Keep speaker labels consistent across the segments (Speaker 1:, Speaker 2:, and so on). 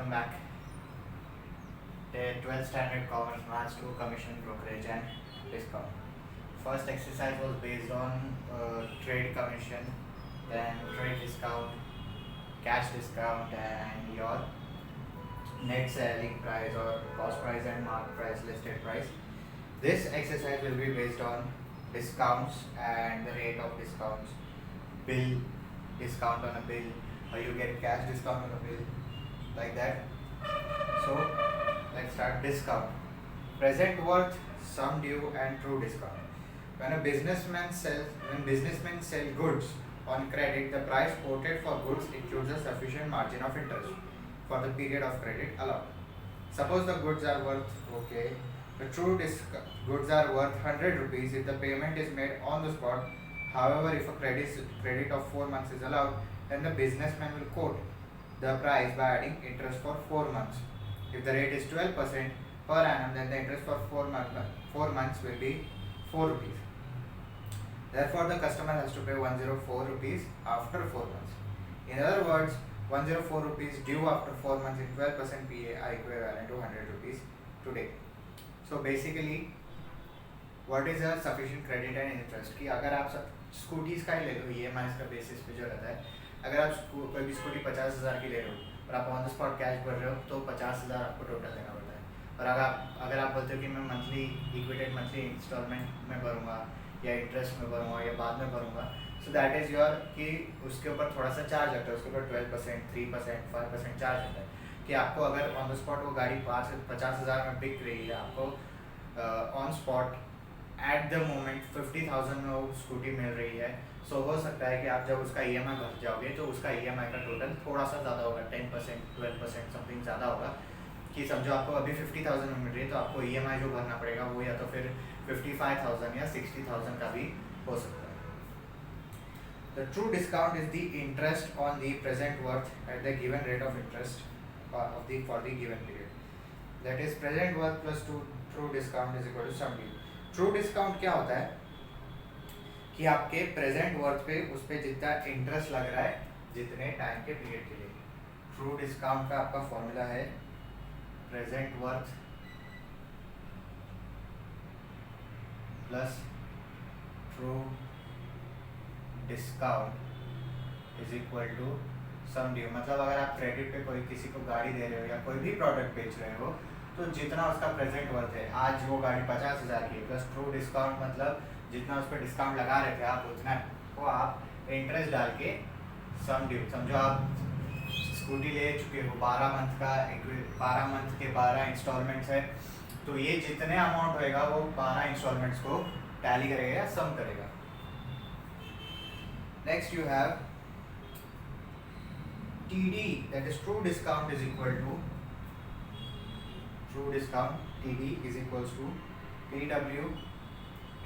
Speaker 1: welcome back. The 12th Standard Commerce Maths 2 Commission Brokerage and Discount. First exercise was based on trade commission, then trade discount, cash discount, and your net selling price or cost price and market price, listed price. This exercise will be based on discounts and the rate of discounts, bill discount on a bill, or you get cash discount on a bill, like that. So let's start. Discount: present worth, sum due, and true discount. When businessmen sell goods on credit, the price quoted for goods includes a sufficient margin of interest for the period of credit allowed. Suppose the goods are worth the goods are worth 100 rupees if the payment is made on the spot. However, if a credit of 4 months is allowed, then the businessman will quote the price by adding interest for 4 months. If the rate is 12% per annum, then the interest for 4 months will be 4 rupees. Therefore, the customer has to pay 104 rupees after 4 months. In other words, 104 rupees due after 4 months in 12% PA are equivalent to 100 rupees today. So basically, what is a sufficient credit and interest? कि अगर आप scooties का ही ले लो, EMI का basis पे जो रहता है, अगर आप कोई भी स्कूटी 50,000 की ले रहे हो और आप ऑन द स्पॉट कैश भर रहे हो तो 50,000 आपको टोटल देना पड़ता है. और अगर आप बोलते हो कि मैं मंथली इक्विटेड मंथली इंस्टॉलमेंट में भरूँगा या इंटरेस्ट में भरूँगा या बाद में भरूँगा, सो दैट इज़ योर कि उसके ऊपर थोड़ा सा चार्ज लगता है, उसके ऊपर 12%, 3%, 5% चार्ज होता है. कि आपको अगर ऑन द स्पॉट वो गाड़ी 50,000 में बिक रही है, आपको on spot at the moment 50,000 में वो स्कूटी मिल रही है. सो हो सकता है कि आप जब उसका EMI भर जाओगे तो उसका EMI का टोटल थोड़ा सा ज़्यादा होगा, 10%, 12% समथिंग ज़्यादा होगा. कि समझो आपको अभी 50,000 में मिल रही है तो आपको EMI जो भरना पड़ेगा वो या तो फिर 55,000 या 60,000 का भी हो सकता है. The true discount is the interest on the present worth at the given rate of interest for the given period. That is, present worth plus true discount is equal to sum due. True discount क्या होता है कि आपके present worth पे उस पे जितना interest लग रहा है जितने टाइम के पीरियड के लिए. ट्रू डिस्काउंट का आपका फॉर्मूला है present worth plus true discount is equal to sum due. मतलब अगर आप क्रेडिट पे कोई किसी को गाड़ी दे रहे हो या कोई भी प्रोडक्ट बेच रहे हो तो जितना उसका प्रेजेंट वर्थ है, आज वो गाड़ी 50,000 की है, प्लस ट्रू डिस्काउंट मतलब जितना उस पर डिस्काउंट लगा रहे थे आप उतना को आप इंटरेस्ट डाल के सम ड्यू. समझो आप स्कूटी ले चुके हो, 12 मंथ के 12 इंस्टॉलमेंट्स है, तो ये जितने अमाउंट होएगा वो 12 इंस्टॉलमेंट्स को टैली करेगा या सम करेगा. Next you have TD, that is true discount is equal to true discount TD is equals to PW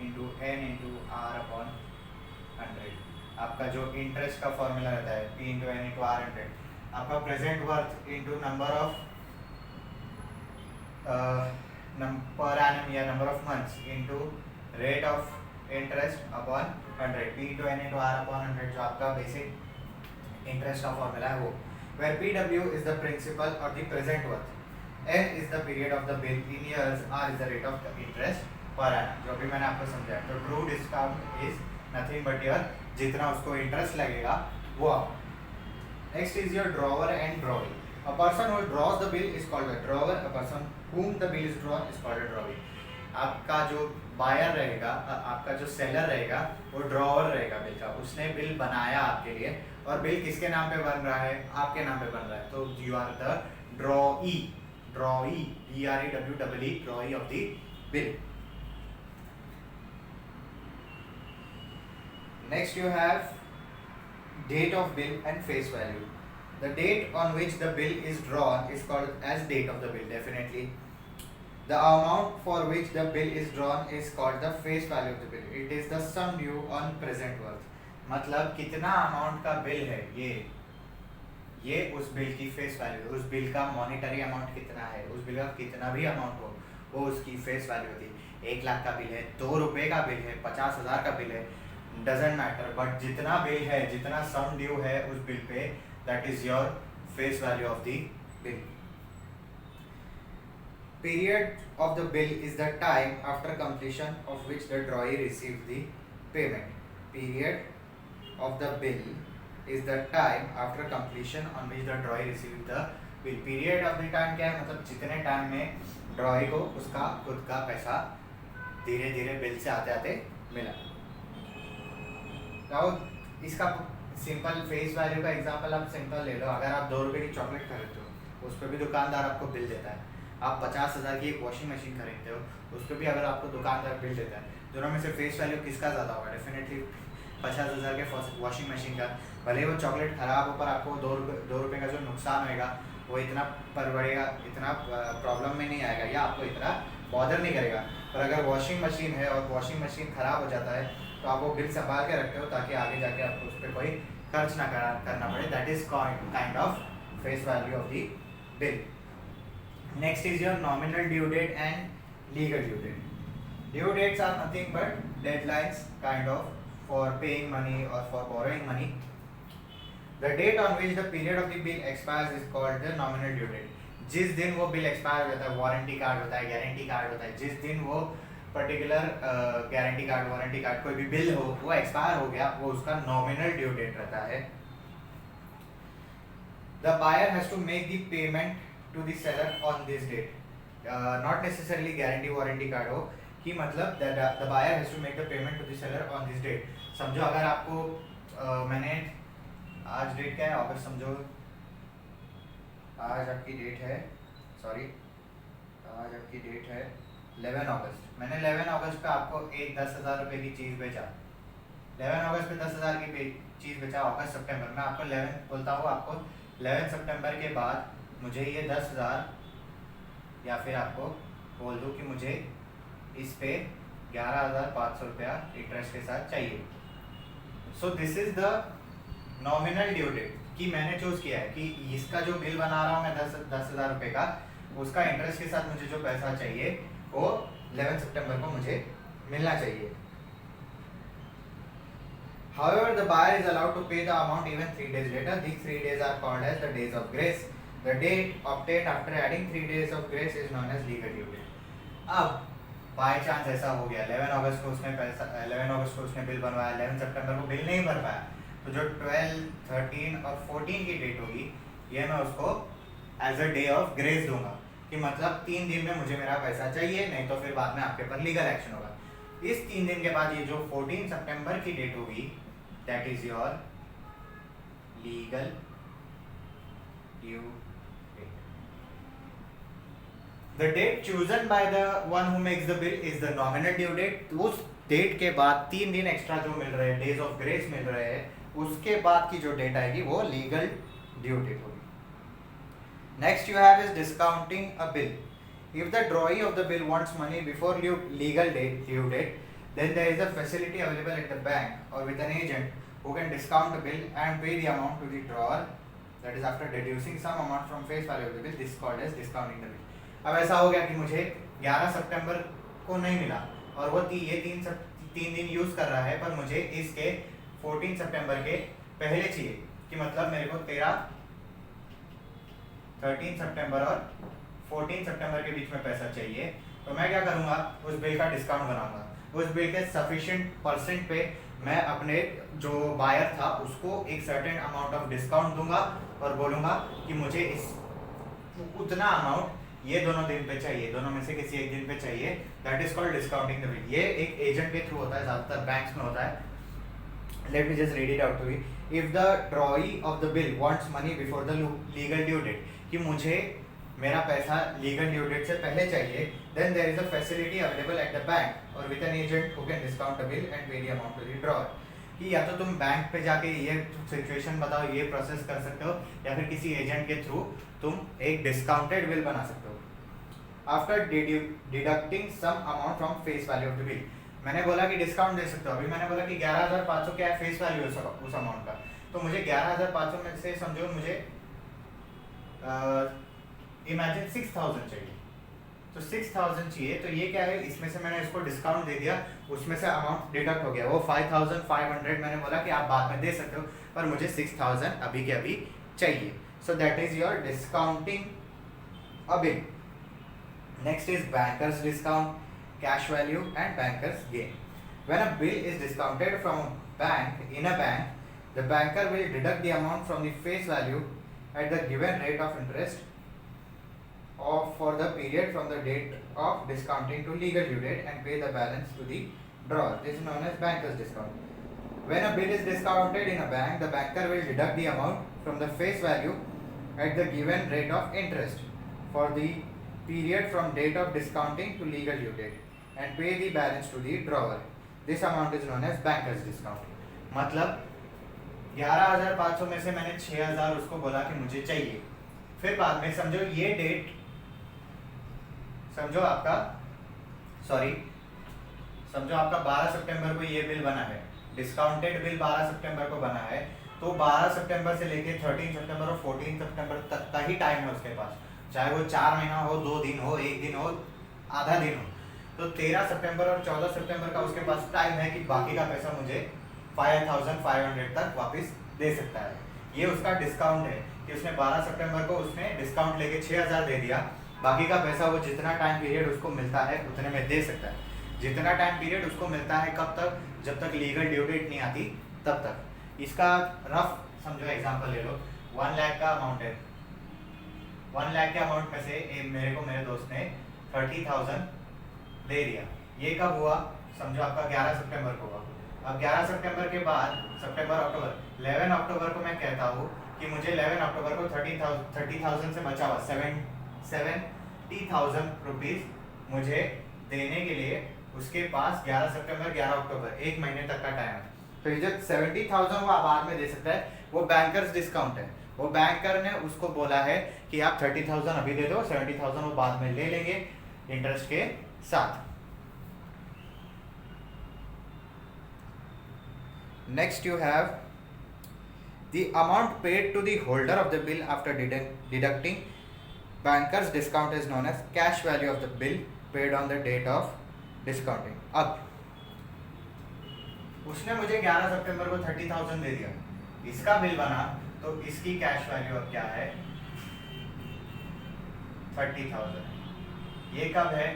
Speaker 1: into N into R upon 100. आपका जो इंटरेस्ट का फॉर्मूला रहता है P into N into R 100. आपका present worth into number of per annum या number of months into rate of interest upon 100. P into N into R upon 100 जो आपका basic interest का फॉर्मूला है वो. Where PW is the principal or the present worth, N is the period of the bill in years, R is the rate of the interest per annum. जो भी मैंने आपको समझाया. तो true discount is nothing but your जितना उसको interest लगेगा वो. Next is your drawer and drawee. A person who draws the bill is called a drawer. A person whom the bill is drawn is called a drawee. आपका जो buyer रहेगा, आपका जो seller रहेगा वो ड्रॉवर रहेगा बिल का. उसने बिल बनाया आपके लिए और बिल किसके नाम पे बन रहा है? आपके नाम पे बन रहा है. तो you are the drawee. Drawee, DRAWWE, drawee of the bill. Next you have date of bill and face value. The date on which the bill is drawn is called as date of the bill, definitely. The amount for which the bill is drawn is called the face value of the bill. It is the sum due on present worth. मतलब कितना amount का bill है ये उस bill की face value, उस bill का monetary amount कितना है, उस बिल का कितना भी अमाउंट हो वो उसकी फेस वैल्यू होती है. 1 लाख का बिल है, 2 रुपये का बिल है, 50,000 का बिल है, डजेंट मैटर. बट जितना बिल है, जितना सम ड्यू है उस bill pay, that is your face value of the bill. Period of the bill is the time after completion of which the drawee receives the payment. Period of the bill is the time after completion on which the drawee receives the bill. Period of the time क्या है, मतलब जितने time में ड्रॉई को उसका खुद का पैसा धीरे धीरे बिल से आते आते मिला। तो इसका सिंपल फेस वैल्यू का एग्जांपल आप सिंपल ले लो। अगर आप 2 रुपये की चॉकलेट खरीदते हो, उस पर भी दुकानदार आपको बिल देता है। आप 50,000 की एक वॉशिंग मशीन खरीदते हो, उस पर भी अगर आपको दुकानदार बिल देता है, दोनों में से फेस वैल्यू किसका ज़्यादा होगा? डेफिनेटली 50,000 के वॉशिंग मशीन का। भले वो चॉकलेट खराब हो, पर आपको 2 रुपये का जो नुकसान होएगा वो इतना पर बढ़ेगा, इतना प्रॉब्लम में नहीं आएगा या आपको इतना बॉदर नहीं करेगा। पर अगर वॉशिंग मशीन है और वॉशिंग मशीन ख़राब हो जाता है तो आप वो बिल संभाल के रखते हो ताकि आगे जाके आपको उस पर कोई खर्च ना करना पड़े। That is kind of face value of the bill. Next is your nominal due date and legal due date. Due dates are nothing but deadlines kind of for paying money और for borrowing money. The date on which the period of the bill expires is called the nominal due date. जिस दिन वो bill expire हो जाता है, warranty card होता है, guarantee card होता है, जिस दिन वो particular guarantee card, warranty card, कोई भी बिल हो वो एक्सपायर हो गया, वो उसका नॉमिनल ड्यू डेट रहता है। The buyer has to make the payment to the seller on this date. Not necessarily guarantee warranty card हो कि मतलब the buyer has to make the payment to the seller on this date। समझो अगर आपको मैंने आज date क्या है, अगस्त समझो, आज आपकी डेट है, सॉरी आज आपकी डेट है 11 अगस्त। मैंने 11 अगस्त पे आपको एक 10,000 रुपये की चीज़ बेचा। 11 अगस्त पे 10,000 की चीज़ बेचा। अगस्त सितंबर में आपको 11 बोलता हूँ, आपको 11 सितंबर के बाद मुझे ये 10,000 या फिर आपको बोल दूँ कि मुझे इस पे 11,500 रुपया इंटरेस्ट के साथ चाहिए। So this is the nominal due date कि मैंने चूज किया है कि इसका जो बिल बना रहा हूँ मैं 10,000 रुपये का, उसका इंटरेस्ट के साथ मुझे जो पैसा चाहिए वो 11 सितंबर को मुझे मिलना चाहिए। However, the buyer is allowed to pay the amount even 3 days later. These 3 days are called as the days of grace. The date obtained after adding 3 days of grace is known as legal due date. अब by chance ऐसा हो गया 11 अगस्त को उसने bill बनवाया, 11 सितंबर को bill नहीं भर पाया, तो जो 12, 13 और 14 की डेट होगी ये मैं उसको as a day of grace दूंगा कि मतलब 3 दिन में मुझे मेरा पैसा चाहिए, नहीं तो फिर बाद में आपके ऊपर लीगल एक्शन होगा। इस 3 दिन के बाद ये जो 14 सितंबर की डेट होगी that is your legal due date. The date chosen by the one who makes the bill is the nominal due date. उस डेट के बाद 3 दिन एक्स्ट्रा जो मिल रहे हैं, डेज ऑफ ग्रेस मिल रहे हैं, उसके बाद की जो डेट आएगी वो लीगल ड्यू डेट होगी। Next you have is discounting a bill. If the drawee of the bill wants money before legal due date, then there is a facility available at the bank or with an agent who can discount the bill and pay the amount to the drawer. That is after deducing some amount from face value of the bill. This is called as discounting the bill. अब ऐसा हो गया कि मुझे 11 सितंबर को नहीं मिला और वो ये 3 दिन यूज कर रहा है, पर मुझे इसके 14 सितंबर के पहले चाहिए कि मतलब मेरे को 13 सितंबर और 14 सितंबर के बीच में पैसा चाहिए। तो मैं क्या करूंगा, उस बिल का डिस्काउंट बनाऊंगा। उस बिल के सफिशिएंट परसेंट पे मैं अपने जो बायर था उसको एक सर्टेन अमाउंट ऑफ डिस्काउंट दूंगा और बोलूंगा कि मुझे इस उतना अमाउंट ये दोनों दिन पे चाहिए, दोनों में से किसी एक दिन पे चाहिए। That is called discounting the bill. ये एक एजेंट के थ्रू होता है, ज्यादातर बैंक्स में होता है। Let me just read it out to you. If the drawee of the bill wants money before the legal due date, कि मुझे मेरा पैसा लीगल ड्यू डेट से पहले चाहिए, then there is a facility available at the bank और with an agent who can discount the bill and pay the amount to the drawer. कि या तो तुम बैंक पे जाके ये सिचुएशन बताओ, ये प्रोसेस कर सकते हो, या फिर किसी एजेंट के थ्रू तुम एक डिस्काउंटेड बिल बना सकते हो। After deducting some amount from face value of the bill, मैंने बोला कि डिस्काउंट दे सकते हो। अभी मैंने बोला कि 11,500 क्या है फेस वैल्यू उस अमाउंट का, तो मुझे 11,500 में से समझो मुझे इमेजिन 6,000 चाहिए, तो 6,000 चाहिए, तो ये क्या है, इसमें से मैंने इसको डिस्काउंट दे दिया, उसमें से अमाउंट डिडक्ट हो गया, वो 5,500 मैंने बोला कि आप बाद में दे सकते हो, पर मुझे 6,000 अभी के अभी चाहिए। So that is your discounting a bill. Next is banker's discount, cash value and banker's gain. When a bill is discounted from a bank in a bank, the banker will deduct the amount from the face value at the given rate of interest or for the period from the date of discounting to legal due date and pay the balance to the drawer. This is known as banker's discount. When a bill is discounted in a bank, the banker will deduct the amount from the face value at the given rate of interest for the period from date of discounting to legal due date and pay the balance to the drawer. This amount is known as banker's discount. मतलब 11,500 में से मैंने 6,000 उसको बोला कि मुझे चाहिए, फिर बाद में समझो ये डेट, समझो आपका 12 सितंबर को ये बिल बना है, डिस्काउंटेड बिल 12 सितंबर को बना है, तो 12 सितंबर से लेके 13 सितंबर और 14 सितंबर तक का ही टाइम है उसके पास, चाहे वो 4 महीना हो, 2 दिन हो, 1 दिन हो, आधा दिन हो, तो 13 सितंबर और 14 सितंबर का उसके पास टाइम है कि बाकी का पैसा मुझे 5,500 तक वापस दे सकता है। ये उसका डिस्काउंट है कि उसने 12 सितंबर को उसने डिस्काउंट लेके 6,000 दे दिया, बाकी का पैसा वो जितना टाइम पीरियड उसको मिलता है उतने में दे सकता है। जितना टाइम पीरियड उसको मिलता है कब तक, जब तक लीगल ड्यू डेट नहीं आती तब तक। इसका रफ समझो एग्जांपल ले लो, 1 लाख का अमाउंट है, 1 लाख के अमाउंट में से मेरे दोस्त ने 30,000 दे दिया। ये कब हुआ, समझो आपका 11 सितंबर को हुआ। अब 11 सितंबर के बाद सितंबर अक्टूबर 11 अक्टूबर को मैं कहता हूँ कि मुझे 11 अक्टूबर को 30,000 से बचा हुआ 70,000 रुपीज मुझे देने के लिए उसके पास 11 सितंबर 11 अक्टूबर 1 महीने तक का टाइम है। तो ये जो 70,000 वो बाद में दे सकता है, वो बैंकर्स डिस्काउंट है। वो बैंकर ने उसको बोला है कि आप 30,000 अभी दे दो, 70,000 वो बाद में ले लेंगे इंटरेस्ट के साथ। Next you have the amount paid to the holder of the bill after deducting banker's discount is known as cash value of the bill paid on the date of discounting. अब उसने मुझे 11 सितंबर को 30,000 दे दिया, इसका bill बना तो इसकी cash value अब क्या है, 30,000। ये कब है,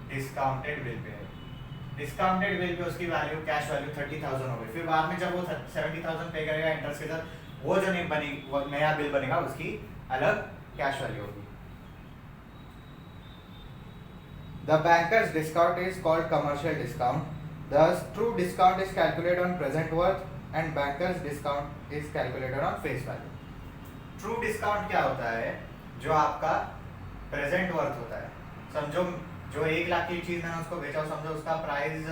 Speaker 1: डिस्काउंटेड बिल पे है। डिस्काउंटेड बिल पे उसकी वैल्यू कैश वैल्यू 30,000 हो गई। फिर बाद में जब वो 70,000 पे करेगा इंटरेस्ट के साथ, वो जो नहीं बनी वो नया बिल बनेगा, उसकी अलग कैश वैल्यू होगी। The banker's discount is called commercial discount. Thus, true discount is calculated on present worth and banker's discount is calculated on face value. True discount क्या होता है, जो आपका प्रेजेंट वर्थ होता है। समझो जो 1 लाख की चीज मैंने उसको बेचा, समझो उसका प्राइस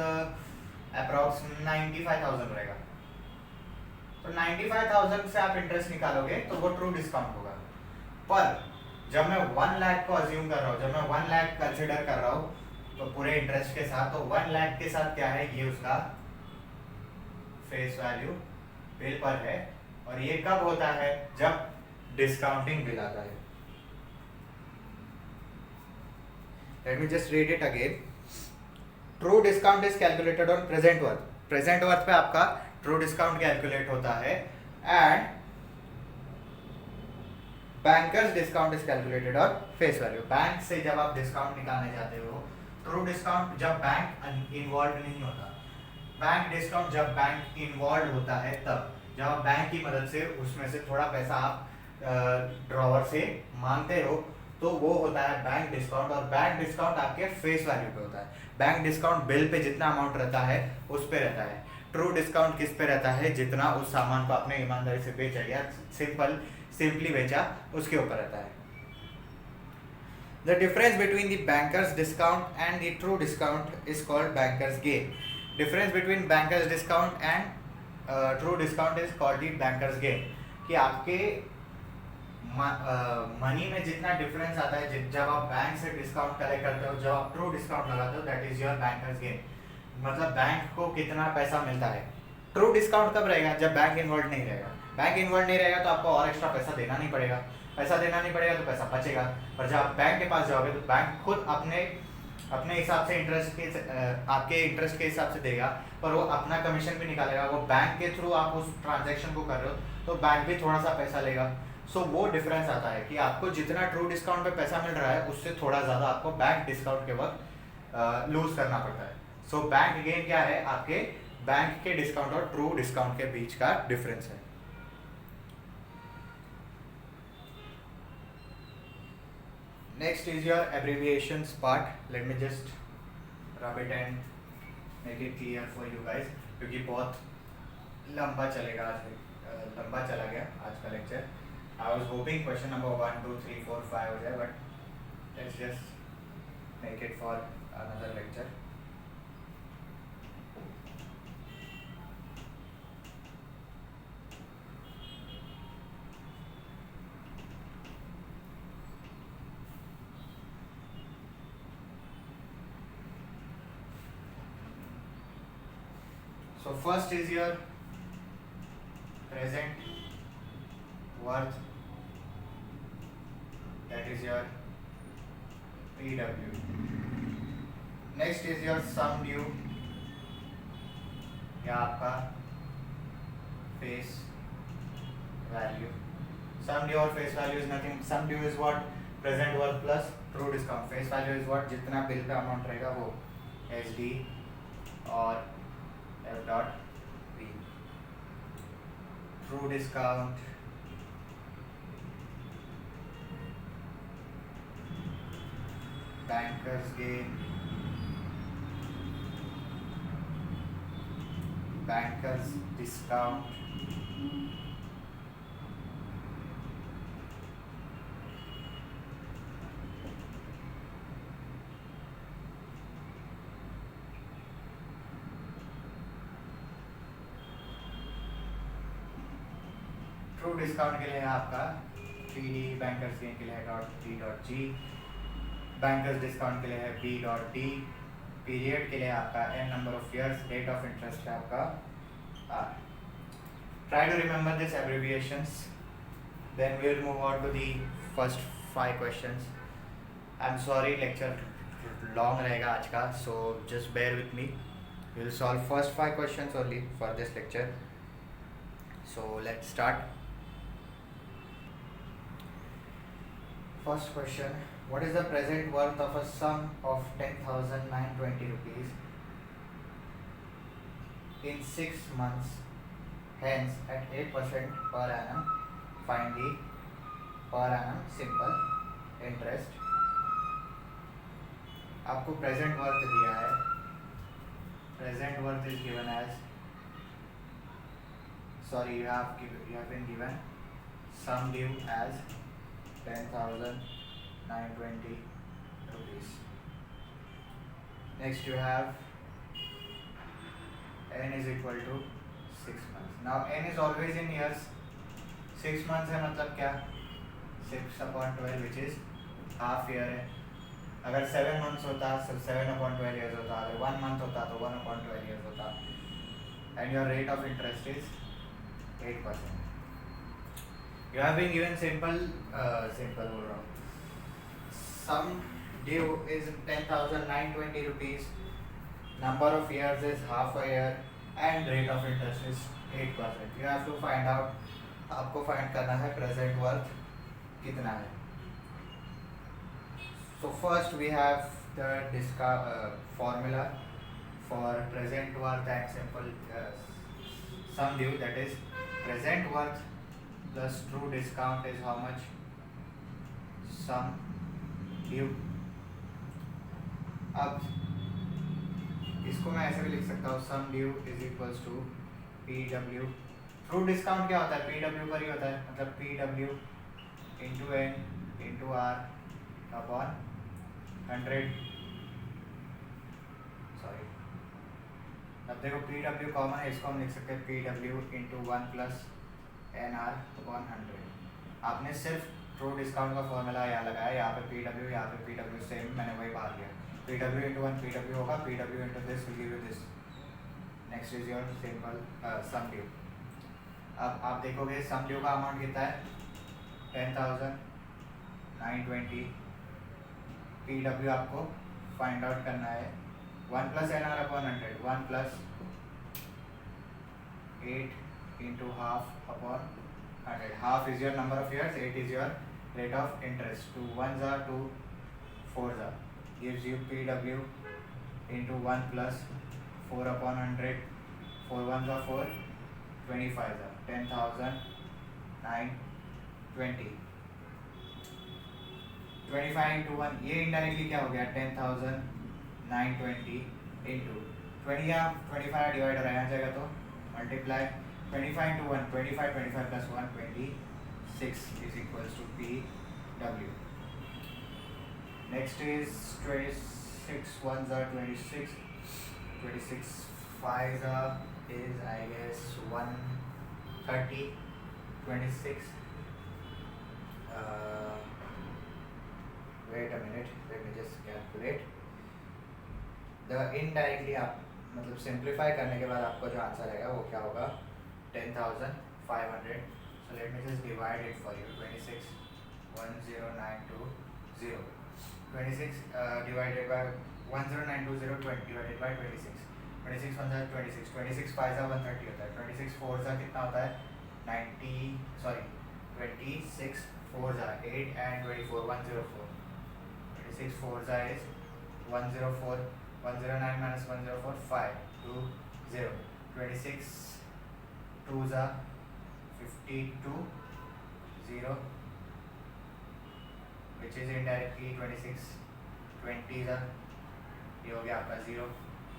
Speaker 1: अप्रॉक्स 95,000 रहेगा, तो 95,000 से आप इंटरेस्ट निकालोगे तो वो ट्रू डिस्काउंट होगा। पर जब मैं 1 लाख को अज्यूम कर रहा हूँ, जब मैं 1 लाख कंसिडर कर रहा हूँ तो पूरे इंटरेस्ट के साथ, तो 1 लाख के साथ क्या है, ये उसका फेस वैल्यू बिल पर है। और ये कब होता है, जब डिस्काउंटिंग बिल आता है। Let me just read it again. True discount is calculated on present worth. Present worth पे आपका true discount कैलकुलेट होता है and banker's discount is calculated on face value. Bank से जब आप डिस्काउंट निकालने जाते हो, ट्रू डिस्काउंट जब बैंक इन्वॉल्व नहीं होता, बैंक डिस्काउंट जब बैंक इन्वॉल्व होता है तब, जब आप बैंक की मदद से उसमें से थोड़ा पैसा आप ड्रॉवर से मांगते हो, तो वो होता है बैंक डिस्काउंट। और बैंक डिस्काउंट आपके फेस वैल्यू पे होता है। बैंक डिस्काउंट बिल पे जितना अमाउंट रहता है उस पे रहता है। ट्रू डिस्काउंट किस पे रहता है, जितना उस सामान को आपने ईमानदारी से बेचा या सिंपली बेचा उसके ऊपर रहता है। The difference between the banker's discount and the true discount is called banker's gain. Difference between banker's discount and true discount is called the banker's gain. कि आपके मनी में जितना डिफरेंस आता है जब आप बैंक से डिस्काउंट कलेक्ट करते हो, जब आप ट्रू डिस्काउंट लगाते हो, that is your bankers gain. मतलब बैंक को कितना पैसा मिलता है। ट्रू डिस्काउंट कब रहेगा, जब बैंक इन्वॉल्व नहीं रहेगा। बैंक इन्वॉल्व नहीं रहेगा तो आपको और एक्स्ट्रा पैसा देना नहीं पड़ेगा, पैसा देना नहीं पड़ेगा तो पैसा बचेगा। और जब आप बैंक के पास जाओगे तो बैंक खुद अपने हिसाब से आपके इंटरेस्ट के हिसाब से देगा, पर वो अपना कमीशन भी निकालेगा। वो बैंक के थ्रू आप उस ट्रांजैक्शन को कर रहे हो तो बैंक भी थोड़ा सा पैसा लेगा। सो वो डिफरेंस आता है कि आपको जितना ट्रू डिस्काउंट पे पैसा मिल रहा है उससे थोड़ा ज़्यादा आपको बैंक डिस्काउंट के वक्त लूज करना पड़ता है. सो बैंक गेन क्या है, आपके बैंक के डिस्काउंट और ट्रू डिस्काउंट के बीच का डिफरेंस है. Next is your abbreviations part. Late me just rub it and make it clear for you guys, क्योंकि बहुत लंबा चलेगा आज, लंबा चला गया आज का lecture. I was hoping question number 1, 2, 3, 4, 5 हो जाए, but let's just make it for another lecture. So first is your present worth, that is your PW. Next is your sum due, या आपका face value. Sum due और face value is nothing. Sum due is what? Present worth plus true discount. Face value is what? जितना bill का amount रहेगा वो SD और F dot P. True discount, bankers gain, bankers discount, true discount के लिए है आपका PD, bankers gain के लिए है dot P dot G, bankers discount के लिए है B डॉट D, पीरियड के लिए आपका n number of years, rate of interest है आपका R. Try to remember this abbreviations, then we will move on to the first 5 questions. I am sorry lecture long रहेगा आज का, so just bear with me. We will solve first 5 questions only for this lecture. So let's start. First question, what is the present worth of a sum of 10,920 rupees in 6 months, hence at 8% per annum, find the per annum simple interest. आपको present worth दिया है, present worth is given as, sorry, you have been given sum due as 10,920 rupees. Next you have n is equal to 6 months. Now n is always in years. 6 months है मतलब क्या? 6/12 which is half year है. अगर 7 months होता 7/12 years होता, अगर 1 month होता तो 1/12 years होता. And your rate of interest is 8%. You have been given simple sum due is 10,920 rupees, number of years is half a year, and rate of interest is 8%. You have to find out, आपको find करना है present worth कितना है. So first we have the formula for present worth and simple sum due, that is present worth plus true discount is how much? Sum due. अब इसको मैं ऐसे भी लिख सकता हूँ, sum due is equals to PW. True discount क्या होता है? PW पर ही होता है, मतलब PW into N into R upon 100. Sorry, अब देखो PW कॉमन है, इसको हम लिख सकते हैं PW into 1 plus NR upon 100. आपने सिर्फ ट्रू डिस्काउंट का फॉर्मूला यहाँ लगाया, यहाँ पे PW, यहाँ पे PW सेम, मैंने वही बाहर लिया. PW into 1 PW होगा, PW into this will give you this. Next is your simple sum due. अब आप देखोगे सम ड्यू का अमाउंट कितना है? 10,920. PW आपको फाइंड आउट करना है 1 plus NR upon 100. 1 plus 8 into half upon 100. Half is your number of years, 8 is your rate of interest. 2 1s are 2 4s are gives you PW into 1 plus 4 upon 100. 4 1s are 4, 25 are 10,000 920. 25 into 1, ये indirectly क्या हो गया 10,000 920 into 20 या 25 divider आ जाएगा तो multiply 25 into 1 25 25 plus 1 26 is equals to PW. Next is 26 ones are 26, 26 fives are is I guess 130, 26 wait a minute, let me just calculate. The indirectly आप मतलब simplify करने के बाद आपको जो आंसर आएगा वो क्या होगा 10,500. So let me just divide it for you. 26 10920 26 divided by 10920 divided by 26. 26 ones are 26, 26 fives are 130 होता है, 26 fours are कितना होता है 26 fours are 8 and 24 104. 26 fours are is 104. 109 minus 104 5 2 0. 26 twos are 52 0, which is indirectly 26 20s are ये हो गया आपका 0.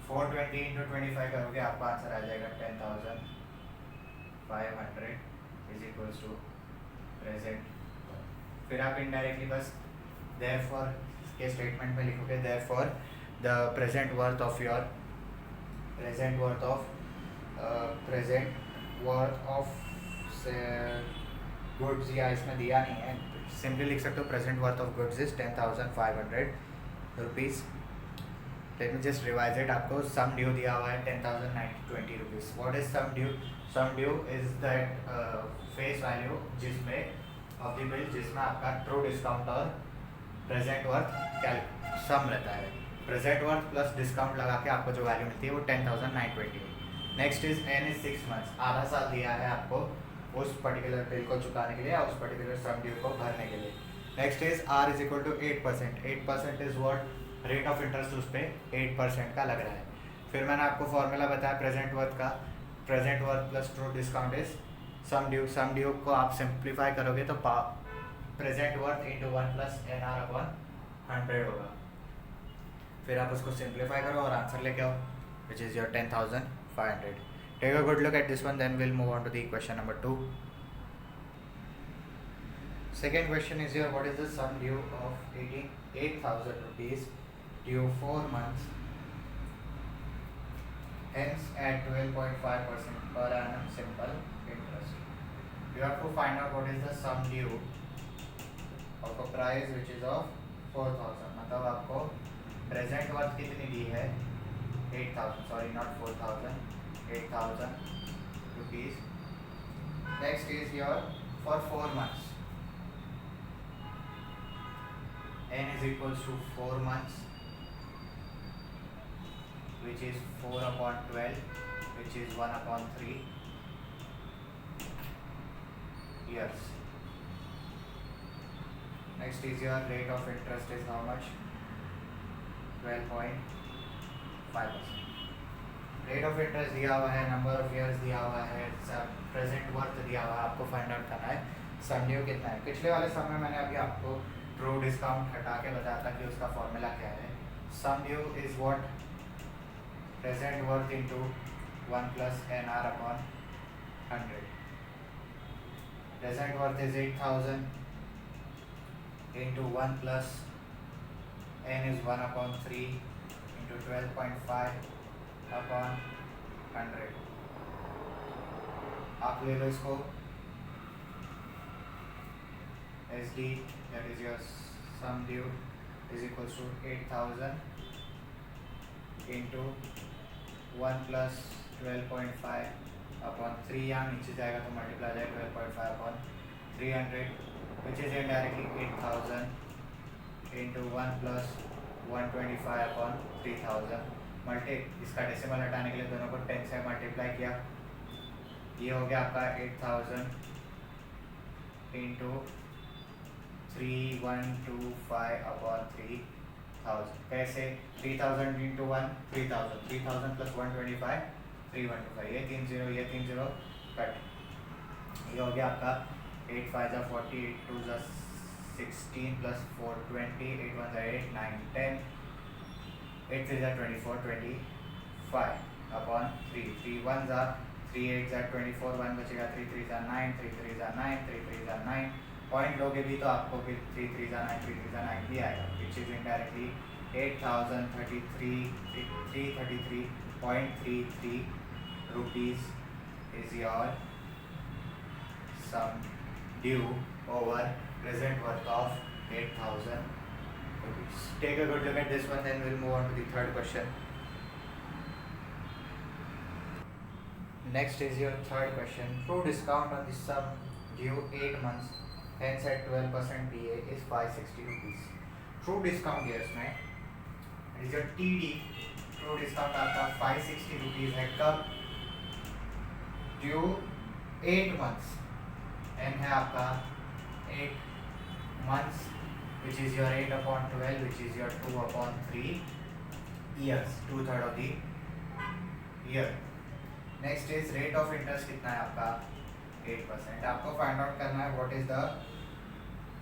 Speaker 1: 420 into 25 करोगे आपका आंसर आ जाएगा 10,500 is equals to present. फिर आप इनडायरेक्टली बस therefore के स्टेटमेंट में लिखोगे therefore the present worth of goods या इसमें दिया नहीं है, सिंपली लिख सकते हो present worth of goods is 10,500 rupees. Let me just revise it. आपको sum due दिया हुआ है 10,920 rupees. What is sum due? Sum due is that face value जिसमें of the bill जिसमें आपका true discount और present worth सम रहता है. प्रेजेंट वर्थ प्लस डिस्काउंट लगा के आपको जो वैल्यू मिलती है वो 10,920. Next is n is 6 months. आधा साल दिया है आपको उस पर्टिकुलर बिल को चुकाने के लिए या उस पर्टिकुलर सम ड्यू को भरने के लिए. Next is r is equal to 8%. 8% is what rate of interest उस पर 8% का लग रहा है. फिर मैंने आपको फॉर्मूला बताया प्रेजेंट वर्थ का. Present worth plus true discount is sum due. Sum due को आप सिंप्लीफाई करोगे तो present worth into 1 plus NR upon 100 होगा. फिर आप उसको सिंप्लीफाई करो और आंसर लेके आओ which is your 10,500. Take a good look at this one, then will move on to the question number 2. Second question is your what is the sum due of 8,000 rupees due 4 months hence at 12.5% per annum simple interest. You have to find out what is the sum due of a price which is of 4,000. मतलब आपको present worth कितनी दी है 8,000, sorry not 4,000, 8,000 rupees. Next is your for 4 months. n is equals to 4 months which is 4 upon 12 which is 1 upon 3 years. Next is your rate of interest is how much 12.5%. Rate of interest दिया हुआ है, number of years दिया हुआ है, present worth दिया हुआ है, आपको फाइंड आउट करना है सम ड्यू कितना है. पिछले वाले सम में मैंने अभी आपको ट्रू डिस्काउंट हटा के बताया था कि उसका फॉर्मूला क्या है. Sum due is what present worth into 1 plus NR upon 100. Present worth is 8,000 into 1 plus n is 1 upon 3 into 12.5 upon 100. आप ले लो इसको SD, that is your sum due is equals to 8,000 into 1 plus 12.5 upon 3. यहाँ नीचे जाएगा तो multiply जाएगा 12.5 upon 300 which is indirectly 8,000 into 1 plus 125 upon 3,000. Multi इसका decimal हटाने के लिए दोनों को 10 से मल्टीप्लाई किया. ये हो गया आपका 8,000 इंटू 3125 अपॉन 3000। कैसे? 3000 इंटू 1 3000, 3000 प्लस 125 3125, ये 3 0, ये 3 0 कट। ये हो गया आपका 8 5 जा 40, 8 2 जा 16 प्लस 4 20, 8 1 जा 8 9 10, 8 3 जा 24 25 अपॉन 3, 3 1 जा 3 8 जा 24, 1 बचेगा, 3 3 जा 9, 3 3 जा 9, 3 3 जा 9। पॉइंट लोगे भी तो आपको फिर 3 3 जा 9, 3 3 जा 9 भी आएगा, which is indirectly 333.33 rupees is your sum due over present worth of 8,000 rupees. Take a good look at this one, then we'll move on to the third question. Next is your third question. True discount on the sum due 8 months, hence at 12% PA is 560 rupees. True discount है इसमें, is your TD. True discount आपका 560 rupees है कब? Due 8 months. N है आपका 8 months, which is your 8 upon 12, which is your 2 upon 3 years, 2/3 of the year. Next is rate of interest कितना है आपका? 8%. आपको फाइंड आउट करना है what is the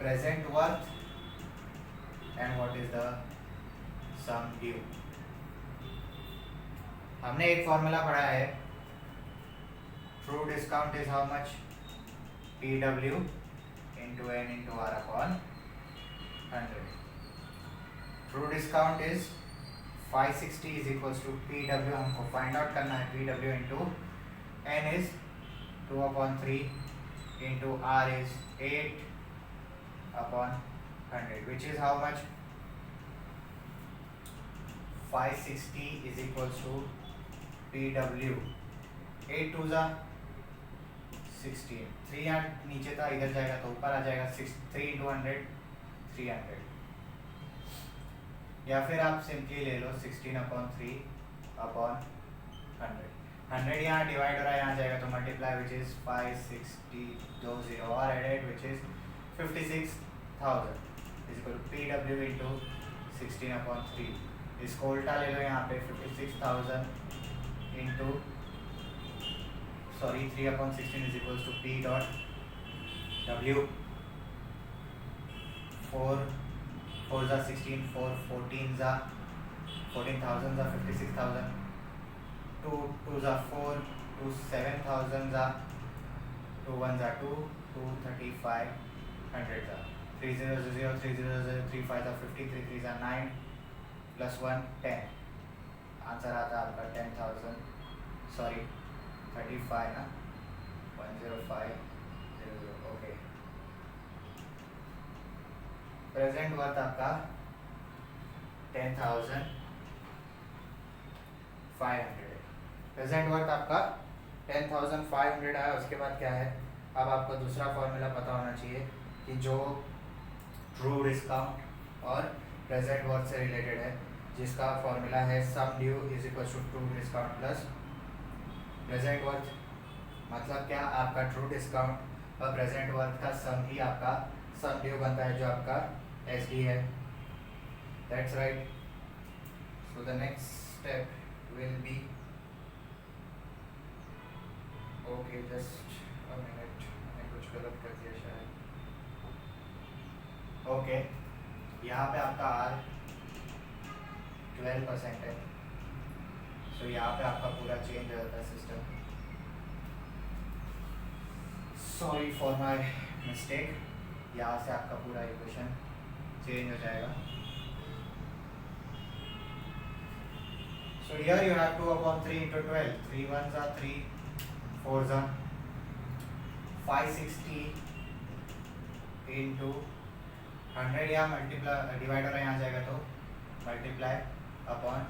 Speaker 1: present worth and what is the sum due. हमने एक formula पढ़ा है, true discount is how much? PW into N into R upon 100. True discount is 560 is equals to PW. हमको find out करना है PW into N is 2 upon 3 into R is 8 upon 100, which is how much? 560 is equals to PW 8 2 जा 16, 3 यहाँ नीचे था, इधर जाएगा तो ऊपर आ जाएगा 3 into 100 300, या फिर आप सिंपली ले लो 16 upon 3 upon 100. 100 यहाँ डिवाइड हो रहा है, यहाँ जाएगा तो मल्टीप्लाई, विच इज 560, 2 0 और added, which is 56,000 is equal to PW into 16 upon 3. इसको उल्टा ले लो यहाँ पे 56,000 into 3 upon 16 is equals to P dot W. 4 4 जा 16, 4 14 जा 14,000 जा 56,000, 2 2 जा 4, 2 7,000 जा 2 1 जा 2, 2 35,100 जा 3 0 0 3 0 0 3 5 जा 50, 3 3 जा 9 प्लस 1 10. आंसर आता है आपका 10,000, 35 ना 10500. ओके, प्रेजेंट वर्थ आपका 10,500 है. प्रेजेंट वर्थ आपका 10,500 है. उसके बाद क्या है, अब आपको दूसरा फॉर्मूला पता होना चाहिए कि जो ट्रू डिस्काउंट और प्रेजेंट वर्थ से रिलेटेड है, जिसका फॉर्मूला है sum due is equal to true discount plus present worth. मतलब क्या, आपका ट्रू डिस्काउंट और प्रेजेंट वर्थ का सम ही आपका सम ड्यू बनता है, जो आपका SD है. That's right. So the next step will B, okay just a minute, मैंने कुछ गलत कर दिया शायद. ओके, यहाँ पे आपका R 12% है, सो यहाँ पे आपका पूरा चेंज हो जाता है system. Sorry for my mistake. यहाँ से आपका पूरा इक्वेशन चेंज हो जाएगा. So here you have 2 upon 3 into 12, 3 1 जा 3 4 जा 560 into 100, यहाँ मल्टीप्लाई डिवाइड हो रहा है, यहाँ जाएगा तो मल्टीप्लाई अपॉन,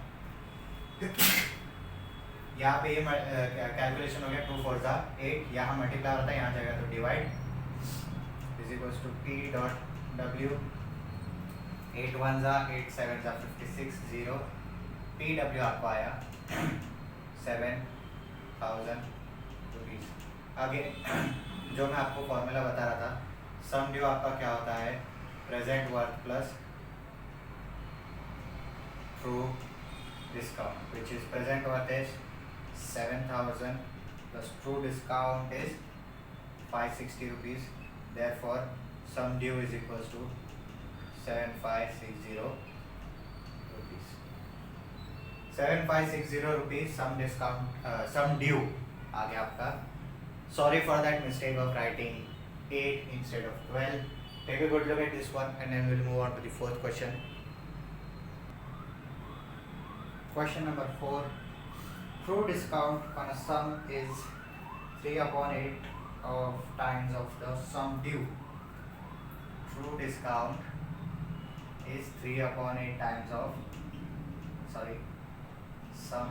Speaker 1: यहाँ पे ये कैलकुलेशन हो गया 2 4 जा 8, यहाँ मल्टीप्लाई होता है, यहाँ जाएगा तो divide, is equals to P dot W. 8 1 जा 8 7 जा 56 0, PW आपको आया 7,000 रुपीज़. आगे जो मैं आपको फॉर्मूला बता रहा था, सम ड्यू आपका क्या होता है, present worth plus true discount, which is present worth is 7,000 plus true discount is 560 rupees. Therefore, sum due is equals to 7560 rupees. 7560 rupees sum discount, sum due आ गया आपका. Sorry for that mistake of writing 8 instead of 12. Take a good look at this one and then we'll move on to the fourth question. Question number 4. True discount on a sum is 3/8 of times of the sum due. True discount is 3/8 times of sum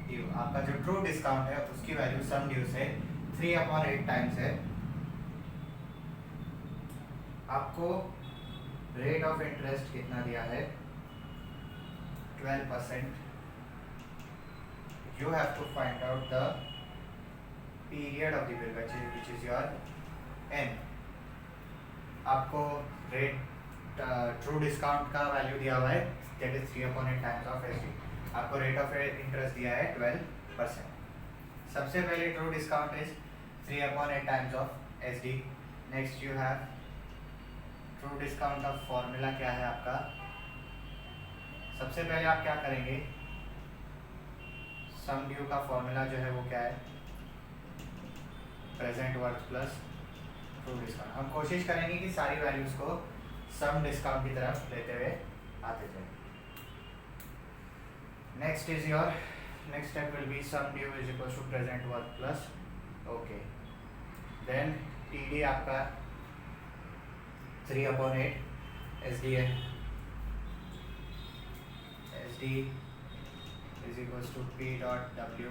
Speaker 1: due. आपका जो true discount है उसकी value सम due से 3/8 times है. आपको rate of interest कितना दिया है, 12%. You have to find out the period of the bill which is your n. आपको रेट ट्रू डिस्काउंट का वैल्यू दिया हुआ है that is 3/8 times of SD. आपको रेट ऑफ इंटरेस्ट दिया है 12%. सबसे पहले true discount is 3/8 times of SD. Next you have true discount का फॉर्मूला क्या है आपका. सबसे पहले आप क्या करेंगे, सम ड्यू का फॉर्मूला जो है वो क्या है, present worth plus true discount. हम कोशिश करेंगे कि सारी वैल्यूज को सम डिस्काउंट की तरफ लेते हुए आते जाए. Next is your next step will be sum due is equal to present worth plus okay. Then TD आपका 3/8 एसडी है. SD is equals to P dot W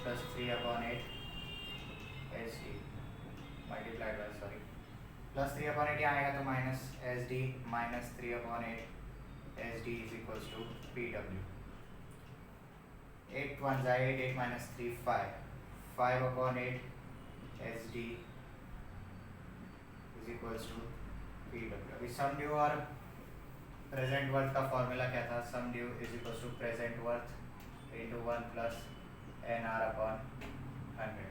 Speaker 1: plus 3/8 SD multiplied by plus 3/8 यहाँ आएगा तो minus SD minus 3/8 SD is equals to PW. 8 1 8 8 minus 3 5 5/8 SD is equals to PW. अभी sum due और present worth का formula क्या था, sum due is equal to present worth into 1 plus NR upon 100.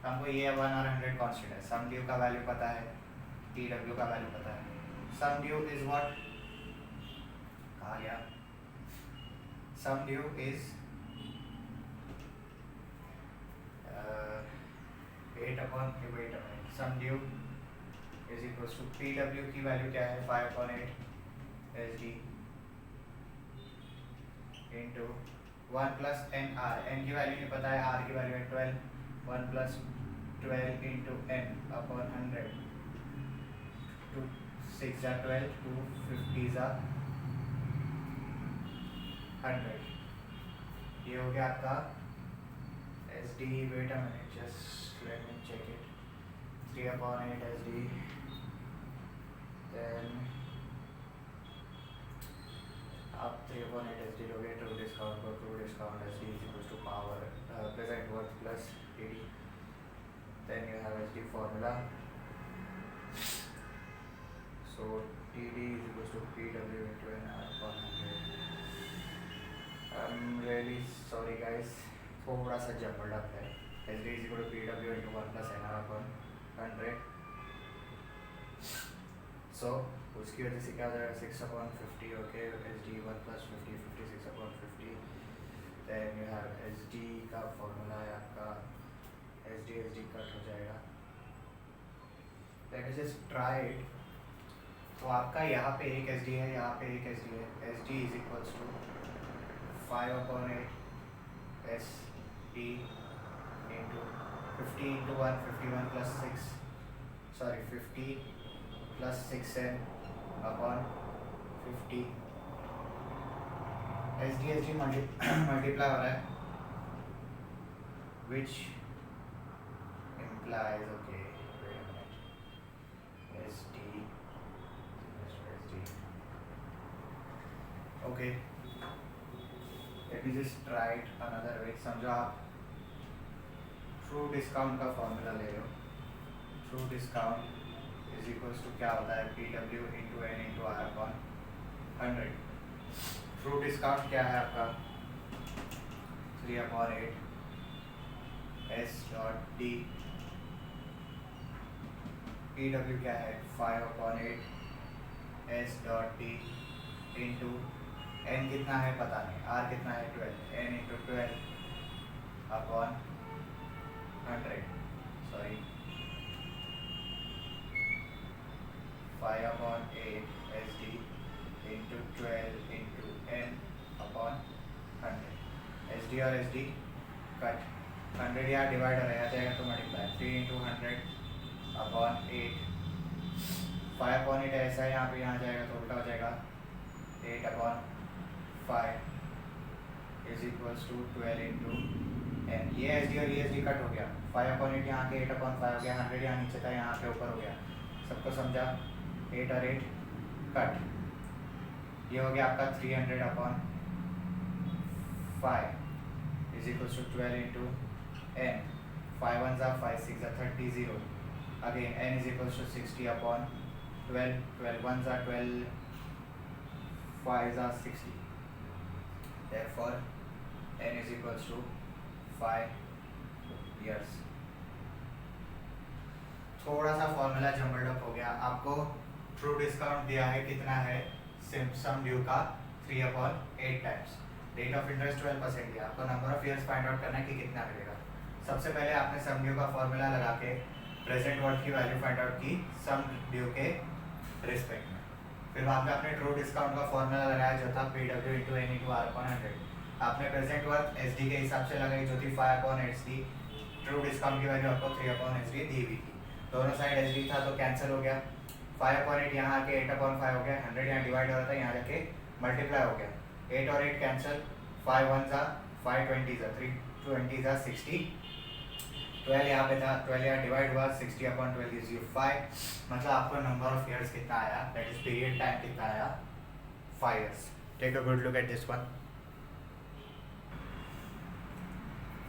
Speaker 1: हमको ये 1 और 100 कांस्टेंट है. Sum due का वैल्यू पता है, TW का वैल्यू पता है. सम ड्यू इज व्हाट, कहा गया, sum due is 8/8. Sum due is equal to PW की वैल्यू क्या है, 5/8 SD into 1 plus NR. N की वैल्यू नहीं पता है, R की वैल्यू है 12. 1 प्लस 12 इंटू N अपॉन 100. 2 6 जा 12, 2 50 जा 100. ये हो गया आपका SD. Wait a minute, just let me check it. 3/8 SD. Then आप 3/8 SD लोगे. ट्रू डिस्काउंट को true discount SD is equal to power present worth plus TD. Then you have SD formula. सो TD is equal to PW into NR upon 100. I am really sorry guys, थोड़ा सा jumbled up है. SD is equal to PW into 1 plus NR upon 100. सो उसकी वजह से क्या हो जाएगा, 6/50. Okay, SD 1 plus 50 56/50. Then you have SD का फॉर्मूला है आपका, SD कट हो जाएगा. Let us just try it. तो आपका यहाँ पे एक SD है, यहाँ पे एक SD है. SD is equals to 5/8 SD into 50 into 1 51 plus 6 50 plus 6N upon 50. SD multiply हो रहा है, विच implies okay, wait a minute, SD okay, let me just try it another way. समझो आप ट्रू डिस्काउंट का फॉर्मूला ले लो. True discount is equals to क्या होता है PW into N into R upon 100। True discount क्या है आपका 3/8 S डॉट डी। PW क्या है 5/8 S dot D into n कितना है पता नहीं, r कितना है 12, n into 12 upon 100 sorry 5/8 SD into 12 into n upon 100। SD और SD कट, 100 यहाँ डिवाइड हो रहा जाएगा तो मल्टीप्लाई 3 इंटू 100 अपॉन 8। 5/8 ऐसा है यहाँ पे, यहाँ जाएगा तो उल्टा हो जाएगा 8/5 is equals to 12 into n। ये SD और ये SD कट हो गया, 5/8 यहाँ के 8/5 हो गया, 100 यहाँ नीचे था यहाँ पे ऊपर हो गया, सबको समझा। 8 और 8 कट, ये हो गया आपका 300/5 is equals to 12 into n। 5 1 जा 5 6 जा 30 0 again n is equals to 60/12 12 1 जा 12 5 जा 60 therefore n is equals to 5 years। थोड़ा सा फॉर्मूला जम्बल्ड अप हो गया। आपको ट्रू डिस्काउंट दिया है कितना है सम ड्यू का 3/8 टाइम्स, रेट ऑफ इंटरेस्ट 12% दिया, आपको number of years find out करना है कि कितना मिलेगा। सबसे पहले आपने सम ड्यू का फॉर्मूला लगा के प्रेजेंट वर्थ की वैल्यू फाइंड आउट की सम ड्यू के रिस्पेक्ट में। फिर बाद में आपने ट्रू डिस्काउंट का फॉर्मूला लगाया जो था PW into N into R upon 100। आपने प्रेजेंट वर्थ SD के हिसाब से लगाई जो थी 5/8 ट्रू डिस्काउंट की वैल्यू आपको 3/8 दी हुई थी। दोनों साइड SD था तो कैंसिल हो गया, 5/8 यहाँ आके 8/5 हो गया, 100 यहाँ डिवाइड हो रहा था यहाँ जाके मल्टीप्लाई हो गया, 8 और 8 कैंसिल, 5 1 जा 5 20 जा 3 20 जा 60, 12 यहाँ पे था, 12 यहाँ डिवाइड हुआ, 60/12 gives you 5। मतलब आपको नंबर ऑफ इयर्स कितना आया, दैट इज पीरियड टाइम कितना आया 5 years। Take a good look at this one.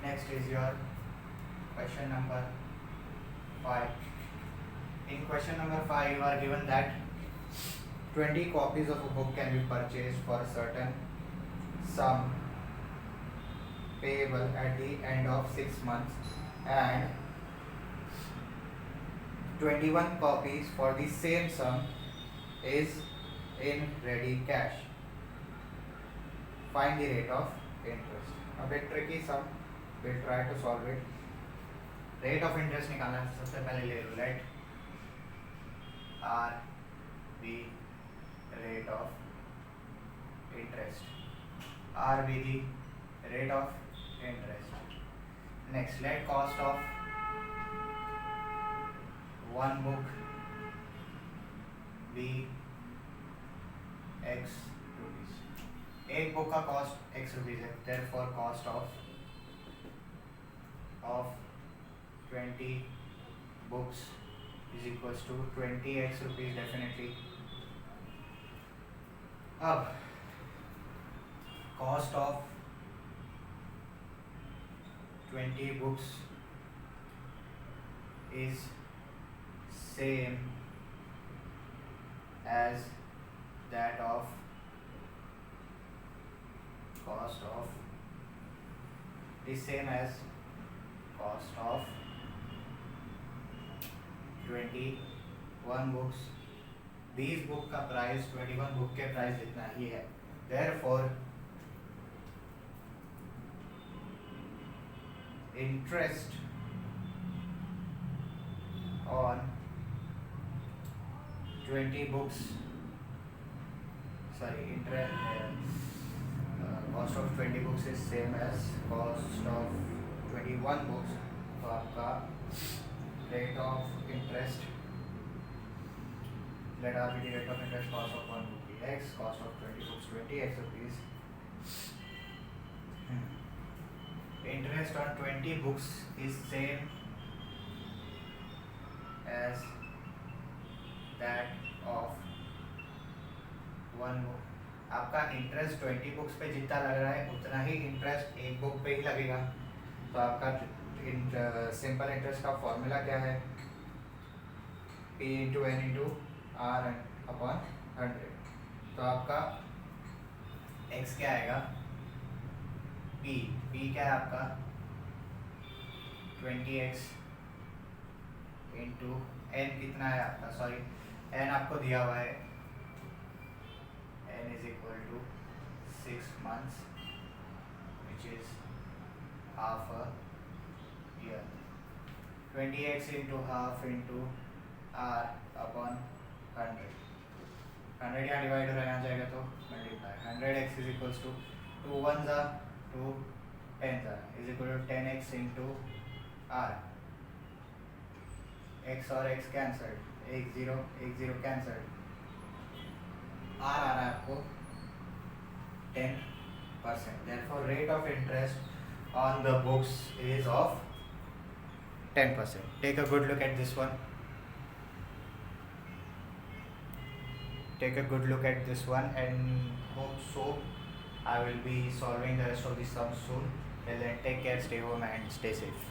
Speaker 1: Next is your question number 5। In question number 5 you are given that 20 copies of a book can be purchased for a certain sum payable at the end of 6 months and 21 copies for the same sum is in ready cash. Find the rate of interest. A bit tricky sum, we'll try to solve it. Rate of interest निकालना है, सबसे पहले ले लो right RB rate of interest, RB the rate of interest। Next let cost of one book be X rupees। एक book का cost X rupees है, therefore cost of 20 books is equals to 20x rupees definitely। अब cost of 20 books is same as that of cost of is same as cost of 21 books। 20 book का price 21 book के price जितना ही है, therefore interest on 20 books cost of 20 books is same as cost of 21 books। तो आपका rate of interest, let R be the rate of interest, cost of one book be X, cost of 20 books 20x rupees। Interest on 20 books is same as that of one book। आपका interest 20 books पे जितना लग रहा है उतना ही interest एक book पे ही लगेगा। तो आपका सिंपल इंटरेस्ट का फॉर्मूला क्या है, P into N into R upon 100. तो आपका x क्या आएगा, p क्या है आपका 20x इंटू n कितना है आपका, सॉरी n आपको दिया हुआ है, n is equal to 6 months which is half a year. 20x into half into r upon 100. 100 यहाँ डिवाइड रहना जाएगा तो multiply 100x is equals to 2 1 जा 2 10 जा is equal to 10x into r. x और x कैंसल्ड, एक zero cancelled, r आ रहा है आपको 10%. Therefore rate of interest on the books is of 10%. Take a good look at this one. Take a good look at this one and hope so I will be solving the rest of the sums soon. Till then, take care, stay home and stay safe.